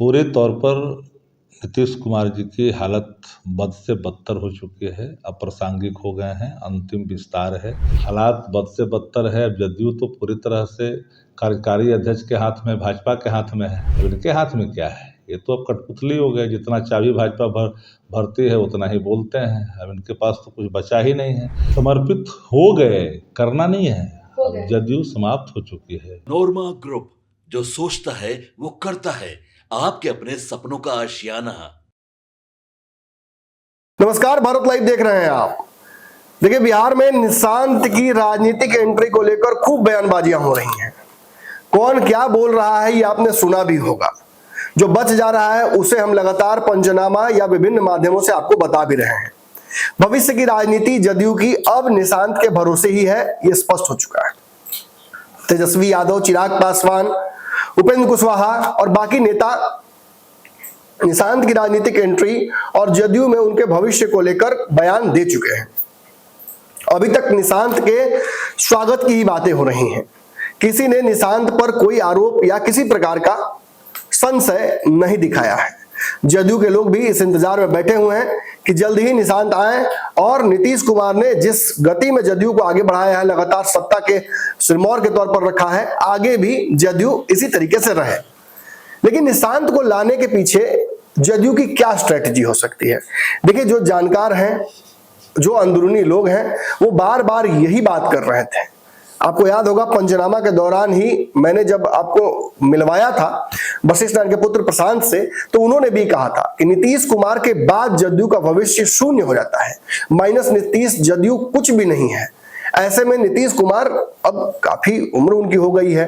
पूरे तौर पर नीतीश कुमार जी की हालत बद से बदतर हो चुकी है, अप्रासंगिक हो गए हैं, अंतिम विस्तार है। हालात बद से बदतर है। जदयू तो पूरी तरह से कार्यकारी अध्यक्ष के हाथ में, भाजपा के हाथ में है। अब इनके हाथ में क्या है? ये तो अब कठपुतली हो गए। जितना चाबी भाजपा भरती है उतना ही बोलते हैं। अब इनके पास तो कुछ बचा ही नहीं है। समर्पित हो गए, करना नहीं है। अब जदयू समाप्त हो चुकी है। नोरमा ग्रुप, जो सोचता है वो करता है। आपके अपने सपनों का आशियाना। नमस्कार, भारत लाइव देख रहे हैं आप। देखिए, बिहार में निशांत की राजनीतिक एंट्री को लेकर खूब बयानबाजियां हो रही हैं। कौन क्या बोल रहा है ये आपने सुना भी होगा। जो बच जा रहा है उसे हम लगातार पंचनामा या विभिन्न माध्यमों से आपको बता भी रहे हैं। भविष्य की राजनीति जदयू की अब निशांत के भरोसे ही है, ये स्पष्ट हो चुका है। तेजस्वी यादव, चिराग पासवान, उपेंद्र कुशवाहा और बाकी नेता निशांत की राजनीतिक एंट्री और जदयू में उनके भविष्य को लेकर बयान दे चुके हैं। अभी तक निशांत के स्वागत की ही बातें हो रही हैं। किसी ने निशांत पर कोई आरोप या किसी प्रकार का संशय नहीं दिखाया है। जदयू के लोग भी इस इंतजार में बैठे हुए हैं कि जल्द ही निशांत आए और नीतीश कुमार ने जिस गति में जदयू को आगे बढ़ाया है, लगातार सत्ता के सिरमौर के तौर पर रखा है, आगे भी जदयू इसी तरीके से रहे। लेकिन निशांत को लाने के पीछे जदयू की क्या स्ट्रेटजी हो सकती है? देखिए, जो जानकार हैं, जो अंदरूनी लोग हैं, वो बार बार यही बात कर रहे थे। आपको याद होगा, पंचनामा के दौरान ही मैंने जब आपको मिलवाया था वशिष्ठ नारायण के पुत्र प्रशांत से, तो उन्होंने भी कहा था कि नीतीश कुमार के बाद जदयू का भविष्य शून्य हो जाता है। माइनस नीतीश जदयू कुछ भी नहीं है। ऐसे में नीतीश कुमार, अब काफी उम्र उनकी हो गई है,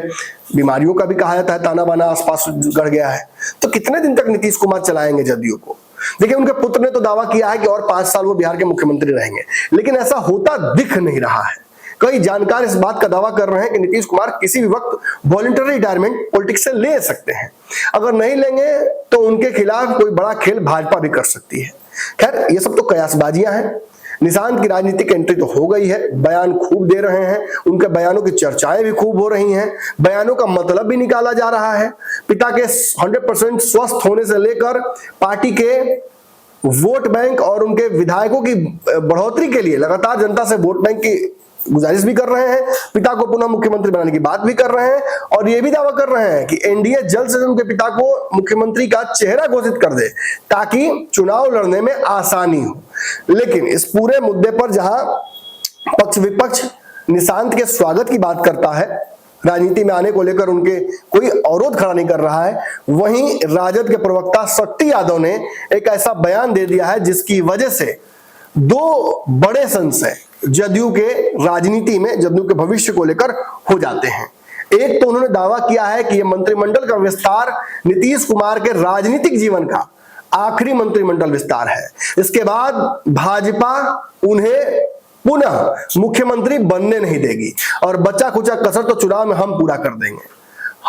बीमारियों का भी कहा जाता है ताना बाना आसपास गढ़ गया है, तो कितने दिन तक नीतीश कुमार चलाएंगे जदयू को? देखिए, उनके पुत्र ने तो दावा किया है कि और 5 साल वो बिहार के मुख्यमंत्री रहेंगे, लेकिन ऐसा होता दिख नहीं रहा है। कई जानकार इस बात का दावा कर रहे हैं कि नीतीश कुमार किसी भी वक्त वॉलंटरी रिटायरमेंट पॉलिटिक्स से ले सकते हैं। अगर नहीं लेंगे तो उनके खिलाफ कोई बड़ा खेल भाजपा भी कर सकती है। खैर, ये सब तो कयासबाजियां हैं। निशांत की राजनीतिक एंट्री तो हो गई है, बयान खूब दे रहे हैं, उनके बयानों की चर्चाएं भी खूब हो रही हैं, बयानों का मतलब भी निकाला जा रहा है। पिता के 100% स्वस्थ होने से लेकर पार्टी के वोट बैंक और उनके विधायकों की बढ़ोतरी के लिए लगातार जनता से वोट बैंक की गुजारिश भी कर रहे हैं, पिता को पुनः मुख्यमंत्री बनाने की बात भी कर रहे हैं, और ये भी दावा कर रहे हैं कि एनडीए जल्द से जल्द उनके पिता को मुख्यमंत्री का चेहरा घोषित कर दे ताकि चुनाव लड़ने में आसानी हो। लेकिन इस पूरे मुद्दे पर जहां पक्ष विपक्ष निशांत के स्वागत की बात करता है, राजनीति में आने को लेकर उनके कोई अवरोध खड़ा नहीं कर रहा है, वहीं राजद के प्रवक्ता शक्ति यादव ने एक ऐसा बयान दे दिया है जिसकी वजह से दो बड़े संशय जदयू के राजनीति में, जदयू के भविष्य को लेकर हो जाते हैं। एक तो उन्होंने दावा किया है कि यह मंत्रिमंडल का विस्तार नीतीश कुमार के राजनीतिक जीवन का आखिरी मंत्रिमंडल विस्तार है। इसके बाद भाजपा उन्हें पुनः मुख्यमंत्री बनने नहीं देगी और बचा खुचा कसर तो चुनाव में हम पूरा कर देंगे।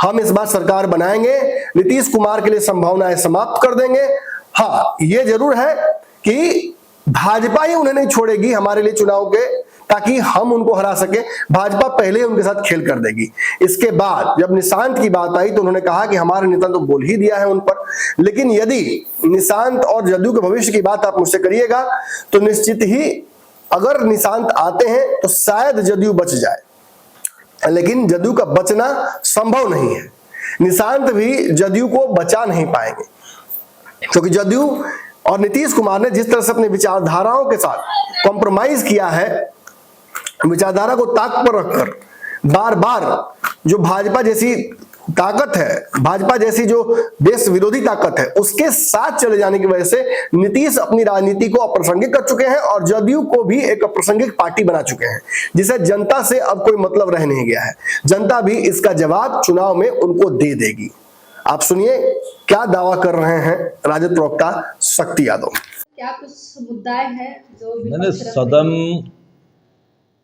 हम इस बार सरकार बनाएंगे, नीतीश कुमार के लिए संभावनाएं समाप्त कर देंगे। हाँ, ये जरूर है कि भाजपा ही उन्हें नहीं छोड़ेगी हमारे लिए चुनाव के, ताकि हम उनको हरा सके। भाजपा पहले ही उनके साथ खेल कर देगी। इसके बाद जब निशांत की बात आई तो उन्होंने कहा कि हमारे नेता तो बोल ही दिया है उन पर, लेकिन यदि निशांत और जदयू के भविष्य की बात आप मुझसे करिएगा तो निश्चित ही अगर निशांत आते हैं तो शायद जदयू बच जाए, लेकिन जदयू का बचना संभव नहीं है। निशांत भी जदयू को बचा नहीं पाएंगे, क्योंकि जदयू और नीतीश कुमार ने जिस तरह से अपनी विचारधाराओं के साथ कॉम्प्रोमाइज किया है, विचारधारा को ताक पर रखकर बार बार जो भाजपा जैसी ताकत है, भाजपा जैसी जो देश विरोधी ताकत है, उसके साथ चले जाने की वजह से नीतीश अपनी राजनीति को अप्रासंगिक कर चुके हैं और जदयू को भी एक अप्रासंगिक पार्टी बना चुके हैं, जिसे जनता से अब कोई मतलब रह नहीं गया है। जनता भी इसका जवाब चुनाव में उनको दे देगी। आप सुनिए क्या दावा कर रहे हैं राजद प्रवक्ता शक्ति यादव। क्या कुछ मुद्दाएं हैं जो मैंने सदन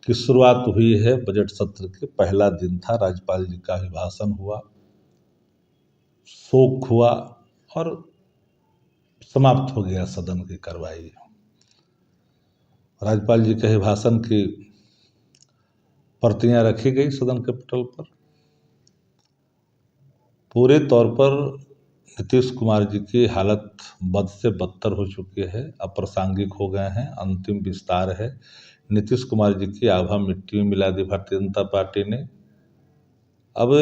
की शुरुआत हुई है, बजट सत्र के पहला दिन था, राज्यपाल जी का अभिभाषण हुआ, शोक हुआ और समाप्त हो गया सदन की कार्रवाई। राज्यपाल जी के अभिभाषण की प्रतियां रखी गई सदन के पटल पर। पूरे तौर पर नीतीश कुमार जी की हालत बद से बदतर हो चुकी है, अप्रासंगिक हो गए हैं, अंतिम विस्तार है। नीतीश कुमार जी की आभा मिट्टी में मिला दी भारतीय जनता पार्टी ने। अब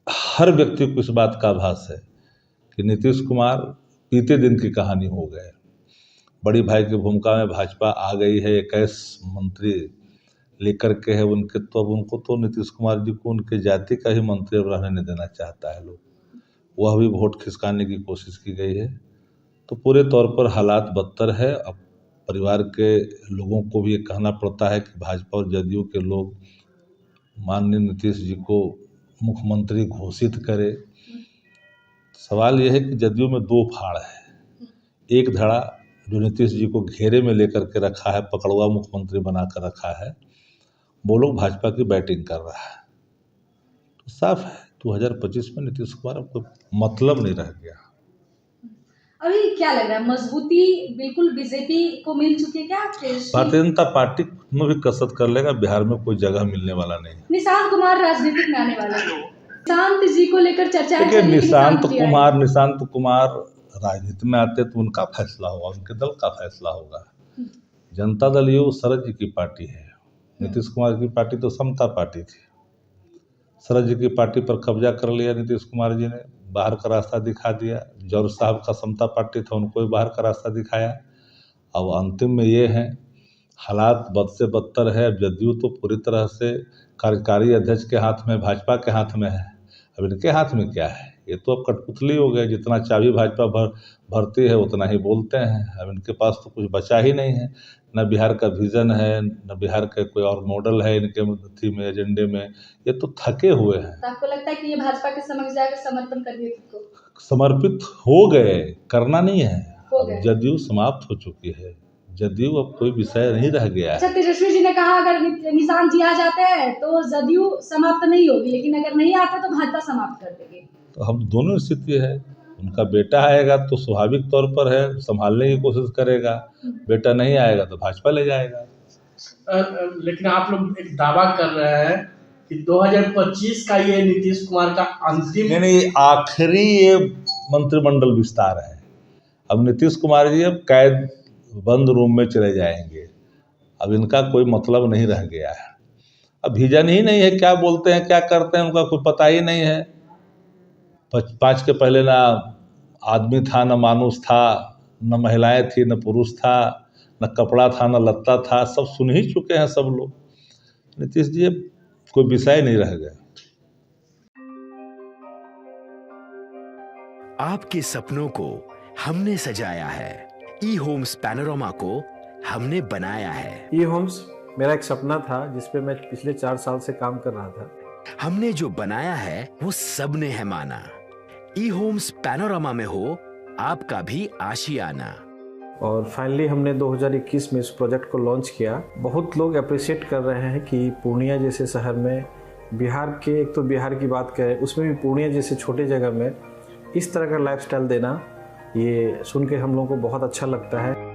हर व्यक्ति को इस बात का आभास है कि नीतीश कुमार बीते दिन की कहानी हो गए। बड़ी भाई की भूमिका में भाजपा आ गई है, 21 मंत्री लेकर के है उनके, तो अब उनको तो नीतीश कुमार जी को उनके जाति का ही मंत्री अब रहने नहीं देना चाहता है लोग। वह भी वोट खिसकाने की कोशिश की गई है। तो पूरे तौर पर हालात बदतर है। अब परिवार के लोगों को भी ये कहना पड़ता है कि भाजपा और जदयू के लोग माननीय नीतीश जी को मुख्यमंत्री घोषित करे। सवाल यह है कि जदयू में दो फाड़ है। एक धड़ा जो नीतीश जी को घेरे में लेकर के रखा है, पकड़वा मुख्यमंत्री बनाकर रखा है, वो लोग भाजपा की बैटिंग कर रहा है। तो साफ है 2025 में नीतीश कुमार अब कोई मतलब नहीं रह गया। अभी क्या लग रहा है, मजबूती बिल्कुल बीजेपी को मिल चुकी है क्या? भारतीय जनता पार्टी में भी कसरत कर लेगा, बिहार में कोई जगह मिलने वाला नहीं। निशांत कुमार राजनीतिक में आने वाले हैं, निशांत जी को लेकर चर्चा है। निशांत कुमार राजनीति में आते तो उनका फैसला होगा, उनके दल का फैसला होगा। जनता दल ये शरद जी की पार्टी है, नीतीश कुमार की पार्टी तो समता पार्टी थी। शरद जी की पार्टी पर कब्जा कर लिया नीतीश कुमार जी ने, बाहर का रास्ता दिखा दिया। जौहर साहब का समता पार्टी था, उनको भी बाहर का रास्ता दिखाया। अब अंतिम में ये है, हालात बद से बदतर है। अब जदयू तो पूरी तरह से कार्यकारी अध्यक्ष के हाथ में, भाजपा के हाथ में है। अब इनके हाथ में क्या है? ये तो अब कठपुतली हो गए, जितना चाबी भाजपा भरती है उतना ही बोलते हैं। अब इनके पास तो कुछ बचा ही नहीं है, न बिहार का विजन है, न बिहार का कोई और मॉडल है इनके थी में, एजेंडे में। ये तो थके हुए हैं। तो आपको लगता है कि ये भाजपा के समक्ष जाकर समर्पण कर दिए खुद को? समर्पित हो गए, करना नहीं है। हो जदयू समाप्त हो चुकी है, जदयू अब कोई विषय नहीं रह गया है। अच्छा, तेजस्वी जी ने कहा अगर निशांत जी आ जाते हैं तो जदयू समाप्त नहीं होगी, लेकिन अगर नहीं आते तो भाजपा समाप्त कर देगी। तो हम दोनों स्थिति है। उनका बेटा आएगा तो स्वाभाविक तौर पर है संभालने की कोशिश करेगा, बेटा नहीं आएगा तो भाजपा ले जाएगा। लेकिन आप लोग एक दावा कर रहे हैं कि 2025 का ये नीतीश कुमार का अंतिम आखिरी ये मंत्रिमंडल विस्तार है। अब नीतीश कुमार जी अब कैद बंद रूम में चले जाएंगे, अब इनका कोई मतलब नहीं रह गया है। अब विजन ही नहीं है, क्या बोलते हैं क्या करते हैं उनका कोई पता ही नहीं है। 5 के पहले ना आदमी था, न मानुष था, न महिलाएं थी, न पुरुष था, न कपड़ा था, न लत्ता था, सब सुन ही चुके हैं सब लोग। नीतीश जी अब कोई विषय नहीं रह गया। आपके सपनों को हमने सजाया है, ई होम्स पैनोरामा को हमने बनाया है। ई होम्स मेरा एक सपना था जिसपे मैं पिछले 4 साल से काम कर रहा था। हमने जो बनाया है वो सबने है माना। ई होम्स पैनोरामा में हो आपका भी आशियाना। और फाइनली हमने 2021 में इस प्रोजेक्ट को लॉन्च किया। बहुत लोग अप्रिशिएट कर रहे हैं कि पूर्णिया जैसे शहर में, बिहार के, एक तो बिहार की बात करें उसमें भी पूर्णिया जैसे छोटे जगह में इस तरह का लाइफस्टाइल देना, ये सुन के हम लोगों को बहुत अच्छा लगता है।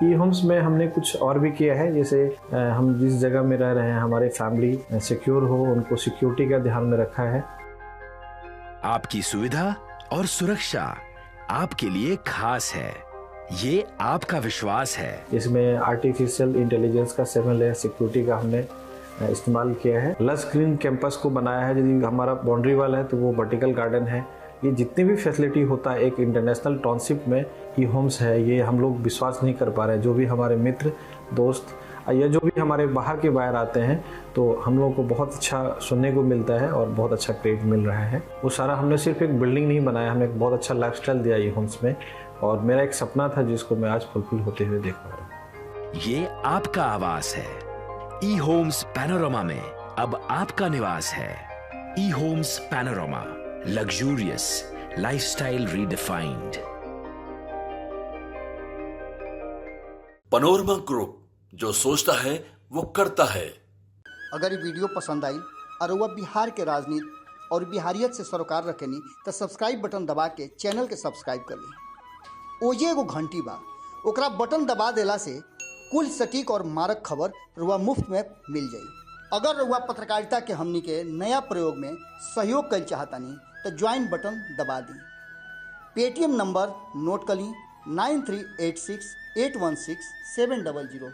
ई होम्स में हमने कुछ और भी किया है, जैसे हम जिस जगह में रह रहे हैं हमारे फैमिली सिक्योर हो, उनको सिक्योरिटी का ध्यान में रखा है। आपकी सुविधा और सुरक्षा आपके लिए खास है, ये आपका विश्वास है। इसमें आर्टिफिशियल इंटेलिजेंस का 7 लेयर सिक्योरिटी का हमने इस्तेमाल किया है। लस ग्रीन कैंपस को बनाया है। यदि हमारा बाउंड्री वाल है तो वो वर्टिकल गार्डन है। ये जितनी भी फैसिलिटी होता है एक इंटरनेशनल टाउनशिप में ई होम्स है, ये हम लोग विश्वास नहीं कर पा रहे हैं। जो भी हमारे मित्र दोस्त या जो भी हमारे बाहर के बाहर आते हैं तो हम लोगों को बहुत अच्छा सुनने को मिलता है और बहुत अच्छा क्रेडिट मिल रहा है। वो सारा हमने सिर्फ एक बिल्डिंग नहीं बनाया, हमने एक बहुत अच्छा लाइफस्टाइल दिया ई होम्स में, और मेरा एक सपना था जिसको मैं आज फुलफिल होते हुए देख पा रहा हूँ। ये आपका आवास है। ई होम्स पैनोरामा में अब आपका निवास है। E Homes Panorama, luxurious lifestyle redefined. Panorama Group, जो सोचता है वो करता है। अगर ये वीडियो पसंद आई और वह बिहार के राजनीति और बिहारियत से सरोकार रखेनी तो सब्सक्राइब बटन दबा के चैनल के सब्सक्राइब कर ली। ओजे एगो घंटी बा, ओकरा बटन दबा देला से कुल सटीक और मारक खबर रुआ मुफ्त में मिल जाई। अगर रउआ पत्रकारिता के हमनी के नया प्रयोग में सहयोग कर चाहतानी तो ज्वाइन बटन दबा दी। पेटीएम नंबर नोट कर ली 9386816700।